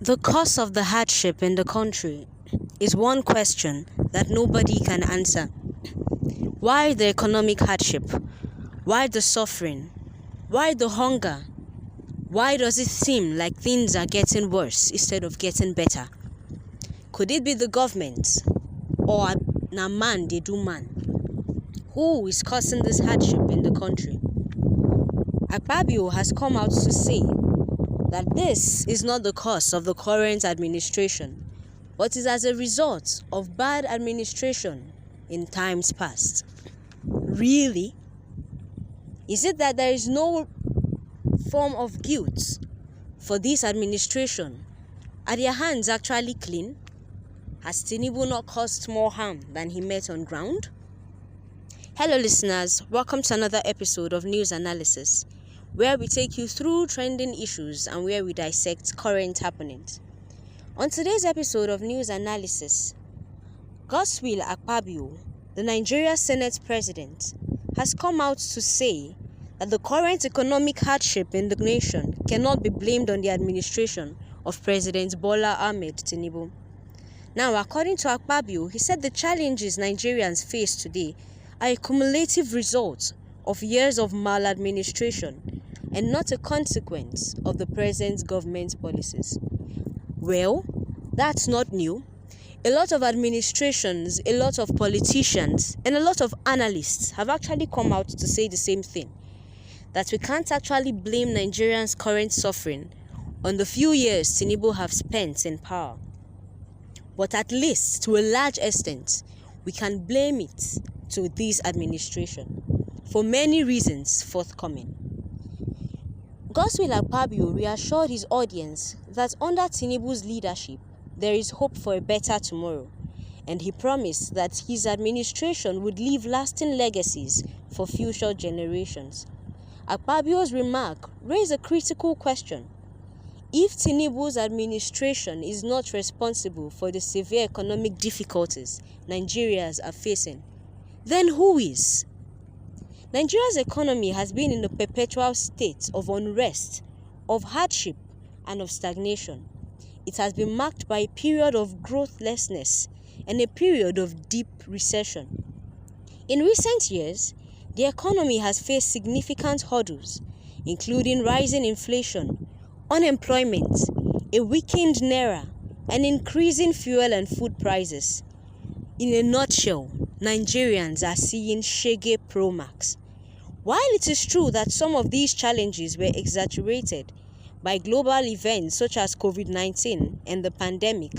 The cause of the hardship in the country is one question that nobody can answer. Why the economic hardship? Why the suffering? Why the hunger? Why does it seem like things are getting worse instead of getting better? Could it be the government or na man they do man? Who is causing this hardship in the country? Akpabio has come out to say that this is not the cause of the current administration, but is as a result of bad administration in times past. Really? Is it that there is no form of guilt for this administration? Are their hands actually clean? Has Tinubu not caused more harm than he met on ground? Hello listeners, welcome to another episode of News Analysis, where we take you through trending issues and where we dissect current happenings. On today's episode of News Analysis, Godswill Akpabio, the Nigeria Senate President, has come out to say that the current economic hardship in the nation cannot be blamed on the administration of President Bola Ahmed Tinubu. Now, according to Akpabio, he said the challenges Nigerians face today are a cumulative result of years of maladministration and not a consequence of the present government's policies. Well, that's not new. A lot of administrations, a lot of politicians, and a lot of analysts have actually come out to say the same thing, that we can't actually blame Nigerians' current suffering on the few years Tinubu have spent in power. But at least, to a large extent, we can blame it to this administration for many reasons forthcoming. Godswill Akpabio reassured his audience that under Tinubu's leadership, there is hope for a better tomorrow, and he promised that his administration would leave lasting legacies for future generations. Akpabio's remark raised a critical question. If Tinubu's administration is not responsible for the severe economic difficulties Nigerians are facing, then who is? Nigeria's economy has been in a perpetual state of unrest, of hardship, and of stagnation. It has been marked by a period of growthlessness and a period of deep recession. In recent years, the economy has faced significant hurdles, including rising inflation, unemployment, a weakened naira, and increasing fuel and food prices. In a nutshell, Nigerians are seeing Shege Pro Max. While it is true that some of these challenges were exaggerated by global events such as COVID-19 and the pandemic,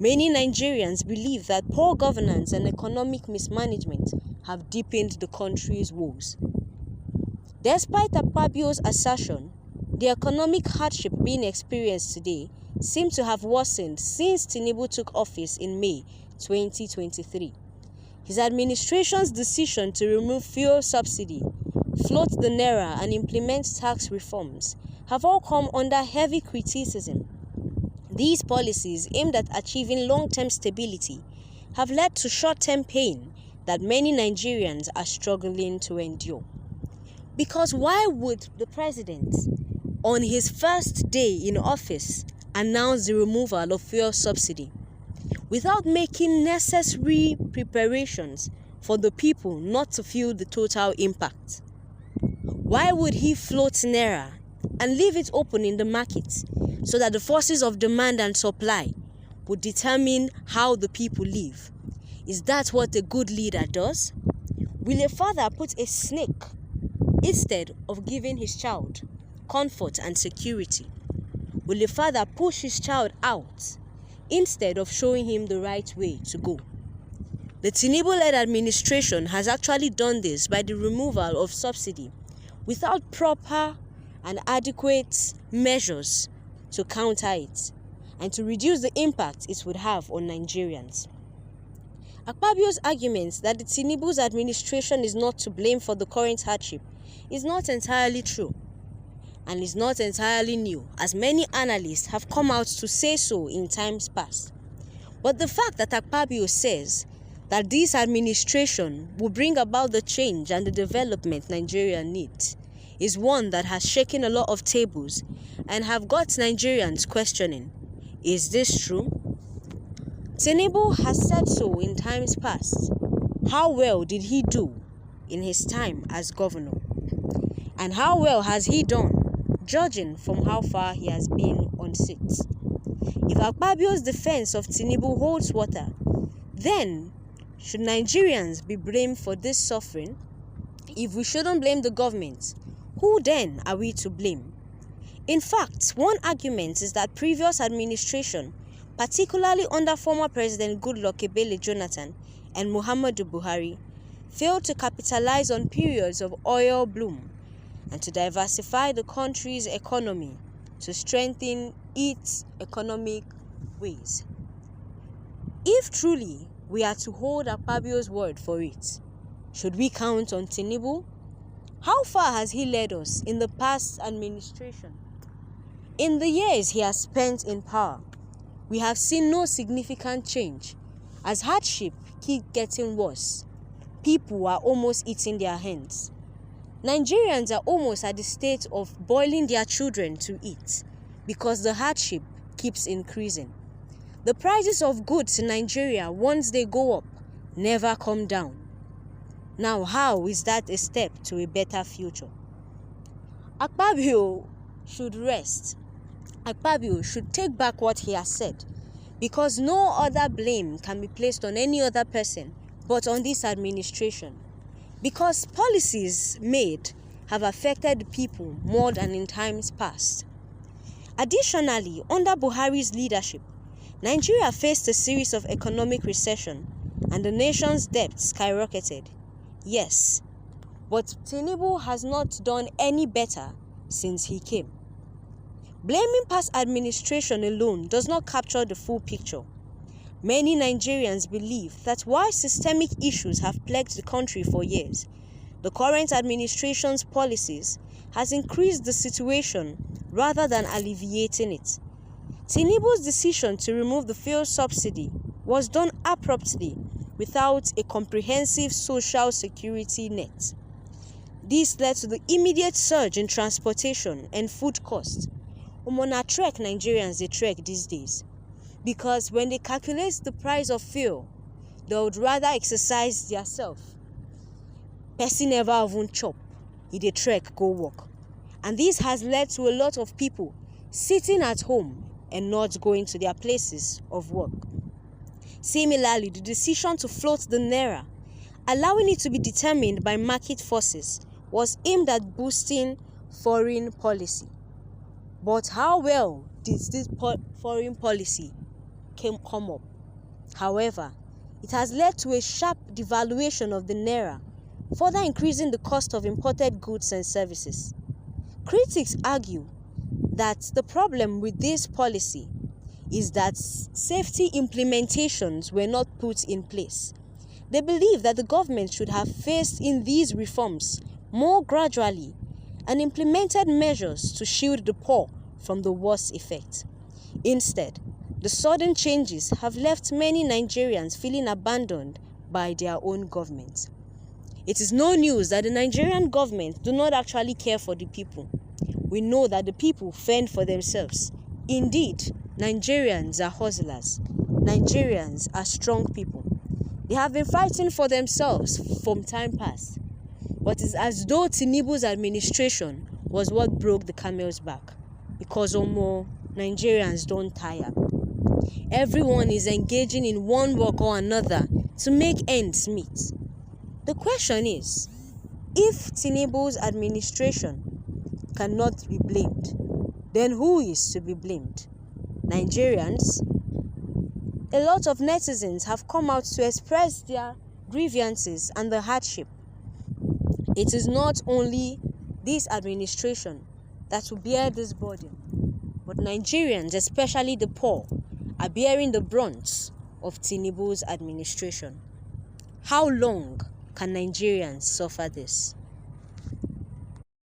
many Nigerians believe that poor governance and economic mismanagement have deepened the country's woes. Despite Akpabio's assertion, the economic hardship being experienced today seems to have worsened since Tinubu took office in May 2023. His administration's decision to remove fuel subsidy, float the naira, and implement tax reforms have all come under heavy criticism. These policies aimed at achieving long-term stability have led to short-term pain that many Nigerians are struggling to endure. Because why would the president, on his first day in office, announce the removal of fuel subsidy without making necessary preparations for the people not to feel the total impact? Why would he float naira and leave it open in the market so that the forces of demand and supply would determine how the people live? Is that what a good leader does? Will a father put a snake instead of giving his child comfort and security? Will a father push his child out instead of showing him the right way to go? The Tinubu-led administration has actually done this by the removal of subsidy without proper and adequate measures to counter it and to reduce the impact it would have on Nigerians. Akpabio's argument that the Tinubu's administration is not to blame for the current hardship is not entirely true and is not entirely new, as many analysts have come out to say so in times past. But the fact that Akpabio says that this administration will bring about the change and the development Nigeria needs is one that has shaken a lot of tables and have got Nigerians questioning, Is this true? Tinubu has said so in times past. How well did he do in his time as governor? And how well has he done, judging from how far he has been on seats? If Akpabio's defense of Tinubu holds water, then should Nigerians be blamed for this suffering? If we shouldn't blame the government, who then are we to blame? In fact, one argument is that previous administration, particularly under former President Goodluck Ebele Jonathan and Muhammadu Buhari, failed to capitalize on periods of oil bloom and to diversify the country's economy to strengthen its economic ways. If truly we are to hold Akpabio's word for it, should we count on Tinubu? How far has he led us in the past administration? In the years he has spent in power, we have seen no significant change. As hardship keeps getting worse, people are almost eating their hands. Nigerians are almost at the state of boiling their children to eat because the hardship keeps increasing. The prices of goods in Nigeria, once they go up, never come down. Now, how is that a step to a better future? Akpabio should rest. Akpabio should take back what he has said, because no other blame can be placed on any other person but on this administration. Because policies made have affected the people more than in times past. Additionally, under Buhari's leadership, Nigeria faced a series of economic recession and the nation's debt skyrocketed. Yes, but Tinubu has not done any better since he came. Blaming past administration alone does not capture the full picture. Many Nigerians believe that while systemic issues have plagued the country for years, the current administration's policies has increased the situation rather than alleviating it. Tinubu's decision to remove the fuel subsidy was done abruptly without a comprehensive social security net. This led to the immediate surge in transportation and food costs. Na trek Nigerians they trek these days, because when they calculate the price of fuel, they would rather exercise themselves. Person never even chop, they trek go work. And this has led to a lot of people sitting at home and not going to their places of work. Similarly, the decision to float the naira, allowing it to be determined by market forces, was aimed at boosting foreign policy. But how well did this foreign policy come up? However, it has led to a sharp devaluation of the naira, further increasing the cost of imported goods and services. Critics argue that the problem with this policy is that safety implementations were not put in place. They believe that the government should have phased in these reforms more gradually and implemented measures to shield the poor from the worst effects. Instead, the sudden changes have left many Nigerians feeling abandoned by their own government. It is no news that the Nigerian government do not actually care for the people. We know that the people fend for themselves. Indeed, Nigerians are hustlers. Nigerians are strong people. They have been fighting for themselves from time past. But it's as though Tinubu's administration was what broke the camel's back. Because Nigerians don't tire. Everyone is engaging in one work or another to make ends meet. The question is, if Tinubu's administration cannot be blamed, then who is to be blamed? Nigerians? A lot of netizens have come out to express their grievances and the hardship. It is not only this administration that will bear this burden, but Nigerians, especially the poor, are bearing the brunt of Tinubu's administration. How long can Nigerians suffer this?